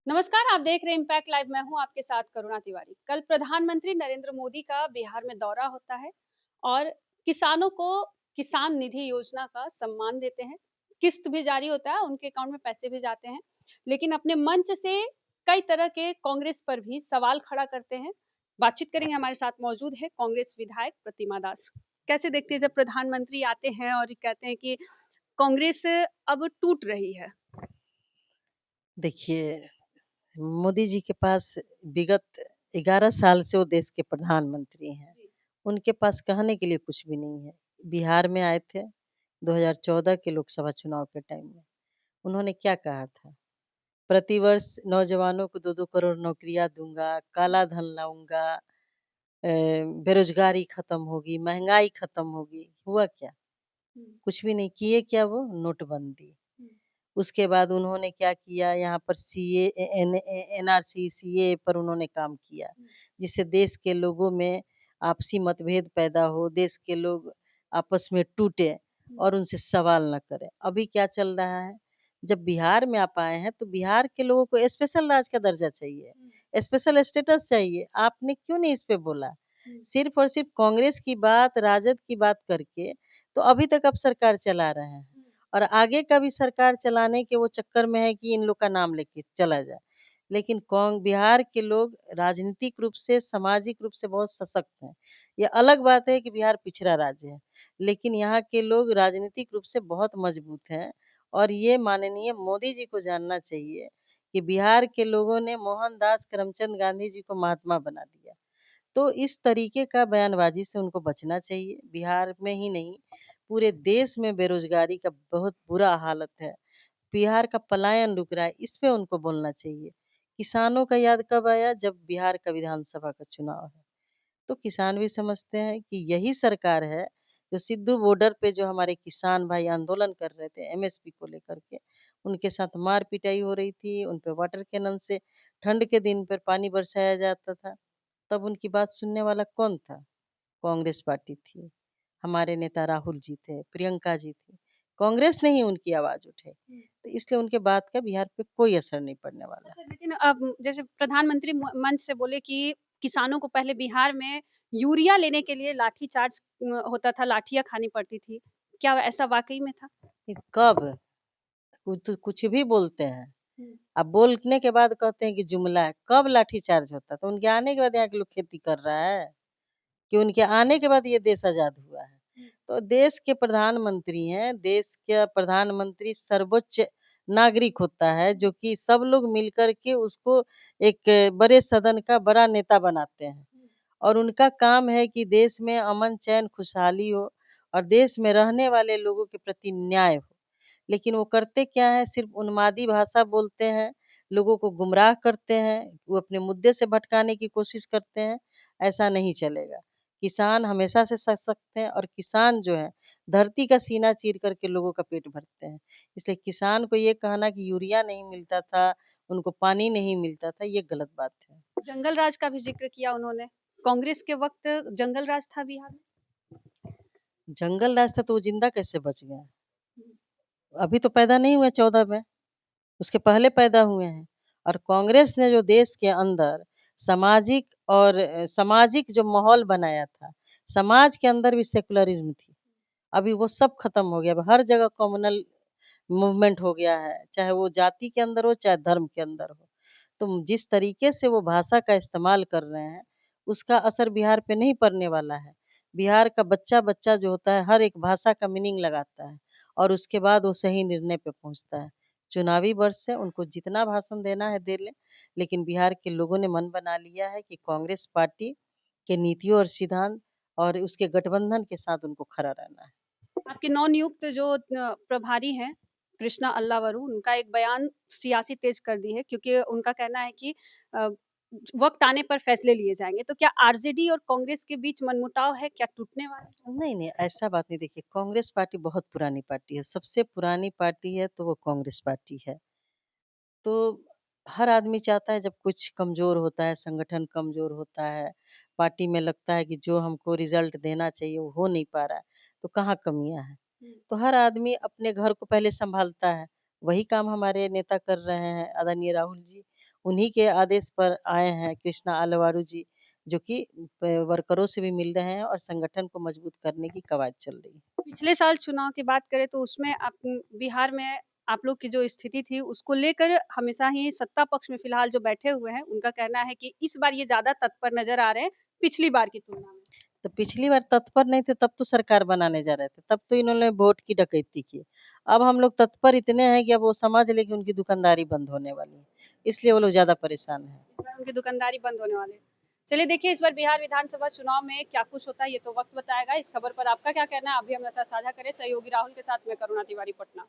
नमस्कार, आप देख रहे हैं इम्पैक्ट लाइव। मैं हूं आपके साथ करुणा तिवारी। कल प्रधानमंत्री नरेंद्र मोदी का बिहार में दौरा होता है और किसानों को किसान निधि योजना का सम्मान देते हैं। किस्त भी जारी होता है, उनके अकाउंट में पैसे भी जाते हैं। लेकिन अपने मंच से कई तरह के कांग्रेस पर भी सवाल खड़ा करते हैं। बातचीत करेंगे, हमारे साथ मौजूद है कांग्रेस विधायक प्रतिमा दास। कैसे देखते हैं जब प्रधानमंत्री आते हैं और कहते हैं कि कांग्रेस अब टूट रही है? देखिए, मोदी जी के पास विगत 11 साल से वो देश के प्रधानमंत्री हैं। जी। उनके पास कहने के लिए कुछ भी नहीं है। बिहार में आए थे 2014 के लोकसभा चुनाव के टाइम में। उन्होंने क्या कहा था? प्रतिवर्ष नौजवानों को 2-2 करोड़ नौकरियाँ दूँगा, काला धन लाऊँगा, बेरोज़गारी खत्म होगी, महँगाई खत्म होगी। हुआ क्या? हम्म, कुछ भी नहीं किए। क्या वो? नोटबंदी। हम्म, उसके बाद उन्होंने क्या किया, यहाँ पर सीए एनआरसी सीए पर उन्होंने काम किया, हम्म, जिससे देश के लोगों में आपसी मतभेद पैदा हो, देश के लोग आपस में टूटे हम्म, और उनसे सवाल न करें। अभी क्या चल रहा है, जब बिहार में आप आए हैं तो बिहार के लोगों को स्पेशल राज्य का दर्जा चाहिए, हम्म, स्पेशल स्टेटस चाहिए। आपने क्यों नहीं इस पे बोला? हम्म, सिर्फ और सिर्फ कांग्रेस की बात, राजद की बात करके तो अभी तक आप सरकार चला रहे हैं। हम्म, और आगे का भी सरकार चलाने के वो चक्कर में है कि इन लोग का नाम लेके चला जाए। लेकिन बिहार के लोग राजनीतिक रूप से, सामाजिक रूप से बहुत सशक्त हैं। ये अलग बात है कि बिहार पिछड़ा राज्य है, लेकिन यहाँ के लोग राजनीतिक रूप से बहुत मजबूत हैं। और ये माननीय मोदी जी को जानना चाहिए कि बिहार के लोगों ने मोहनदास करमचंद गांधी जी को महात्मा बना दिया। तो इस तरीके का बयानबाजी से उनको बचना चाहिए। बिहार में ही नहीं, पूरे देश में बेरोज़गारी का बहुत बुरा हालत है। बिहार का पलायन रुक रहा है, इस पे उनको बोलना चाहिए। किसानों का याद कब आया? जब बिहार का विधानसभा का चुनाव है। तो किसान भी समझते हैं कि यही सरकार है जो सिद्धू बॉर्डर पे जो हमारे किसान भाई आंदोलन कर रहे थे एमएसपी को लेकर के, उनके साथ मार पिटाई हो रही थी, उन पे वाटर कैनन से ठंड के दिन पर पानी बरसाया जाता था। तब उनकी बात सुनने वाला कौन था? कांग्रेस पार्टी थी। हमारे नेता राहुल जी थे, प्रियंका जी थी। कांग्रेस ने ही उनकी आवाज़ उठाई। हम्म। तो इसलिए उनके बात का बिहार पे कोई असर नहीं पड़ने वाला। अच्छा, लेकिन अब जैसे प्रधानमंत्री मंच से बोले कि किसानों को पहले बिहार में यूरिया लेने के लिए लाठी चार्ज होता था, लाठियां खानी पड़ती थी। क्या ऐसा वाकई में था? ये कब? कुछ भी बोलते हैं। हम्म, अब बोलने के बाद कहते हैं कि जुमला है। कब लाठीचार्ज होता था? उनके आने के बाद यहाँ के लोग खेती कर रहा है कि उनके आने के बाद ये देश आज़ाद हुआ है? हम्म, तो देश के प्रधानमंत्री हैं, देश का प्रधानमंत्री सर्वोच्च नागरिक होता है जो कि सब लोग मिलकर के उसको एक बड़े सदन का बड़ा नेता बनाते हैं। हम्म, और उनका काम है कि देश में अमन, चैन, खुशहाली हो और देश में रहने वाले लोगों के प्रति न्याय हो। लेकिन वो करते क्या हैं? सिर्फ़ उन्मादी भाषा बोलते हैं, लोगों को गुमराह करते हैं, वो अपने मुद्दे से भटकाने की कोशिश करते हैं। ऐसा नहीं चलेगा। किसान हमेशा से सशक्त हैं और किसान जो है धरती का सीना चीर कर के लोगों का पेट भरते हैं। इसलिए किसान को ये कहना कि यूरिया नहीं मिलता था, उनको पानी नहीं मिलता था, ये गलत बात है। जंगल राज का भी जिक्र किया उन्होंने। कांग्रेस के वक्त जंगल राज था बिहार में। जंगल राज था तो वो ज़िंदा कैसे बच गया? हम्म, अभी तो पैदा नहीं हुए 14 में, उसके पहले पैदा हुए हैं। और कांग्रेस ने जो देश के अंदर सामाजिक और सामाजिक जो माहौल बनाया था, समाज के अंदर भी सेकुलरिज़्म थी। अभी वो सब खत्म हो गया। अब हर जगह कम्युनल मूवमेंट हो गया है, चाहे वो जाति के अंदर हो, चाहे धर्म के अंदर हो। तो जिस तरीके से वो भाषा का इस्तेमाल कर रहे हैं, उसका असर बिहार पे नहीं पड़ने वाला है। बिहार का बच्चा-बच्चा जो होता है, हर एक भाषा का मीनिंग लगाता है और उसके बाद वो सही निर्णय पे पहुँचता है। चुनावी वर्ष है, उनको जितना भाषण देना है दे लें, लेकिन बिहार के लोगों ने मन बना लिया है कि कांग्रेस पार्टी के नीतियों और सिद्धांत और उसके गठबंधन के साथ उनको खड़ा रहना है। आपके नवनियुक्त जो प्रभारी हैं कृष्णा अल्लावरू, उनका एक बयान सियासी तेज कर दी है, क्योंकि उनका कहना है कि अ, वक्त आने पर फैसले लिए जाएंगे। तो क्या आरजेडी और कांग्रेस के बीच मनमुटाव है? क्या टूटने वाला है? नहीं, नहीं, ऐसा बात नहीं। देखिए, कांग्रेस पार्टी बहुत पुरानी पार्टी है, सबसे पुरानी पार्टी है तो वो कांग्रेस पार्टी है। तो हर आदमी चाहता है जब कुछ कमज़ोर होता है, संगठन कमज़ोर होता है, पार्टी में लगता है कि जो हमको रिज़ल्ट देना चाहिए वो हो नहीं पा रहा है, तो कहाँ कमियाँ हैं। हम्म, तो हर आदमी अपने घर को पहले सँभालता है, वही काम हमारे नेता कर रहे हैं, आदरणीय राहुल जी। उन्हीं के आदेश पर आए हैं कृष्णा आलवारू जी, जो कि वर्करों से भी मिल रहे हैं और संगठन को मजबूत करने की कवायद चल रही है। पिछले साल चुनाव की बात करें तो उसमें आप बिहार में आप लोग की जो स्थिति थी उसको लेकर हमेशा ही सत्ता पक्ष में फिलहाल जो बैठे हुए हैं उनका कहना है कि इस बार ये ज़्यादा तत्पर नज़र आ रहे हैं पिछली बार की तुलना में। तो पिछली बार तत्पर नहीं थे तब तो सरकार बनाने जा रहे थे, तब तो इन्होंने वोट की डकैती की। अब हम लोग तत्पर इतने हैं कि अब वो समझ लें कि उनकी दुकानदारी बंद होने वाली है, इसलिए वो लोग ज़्यादा परेशान हैं। इस बार उनकी दुकानदारी बंद होने वाली है। चलिए देखिए इस बार बिहार विधानसभा चुनाव में क्या कुछ होता है ये तो वक्त बताएगा। इस खबर पर आपका क्या कहना है? आप भी हमारे साथ साझा करें। सहयोगी राहुल के साथ मैं करुणा तिवारी, पटना।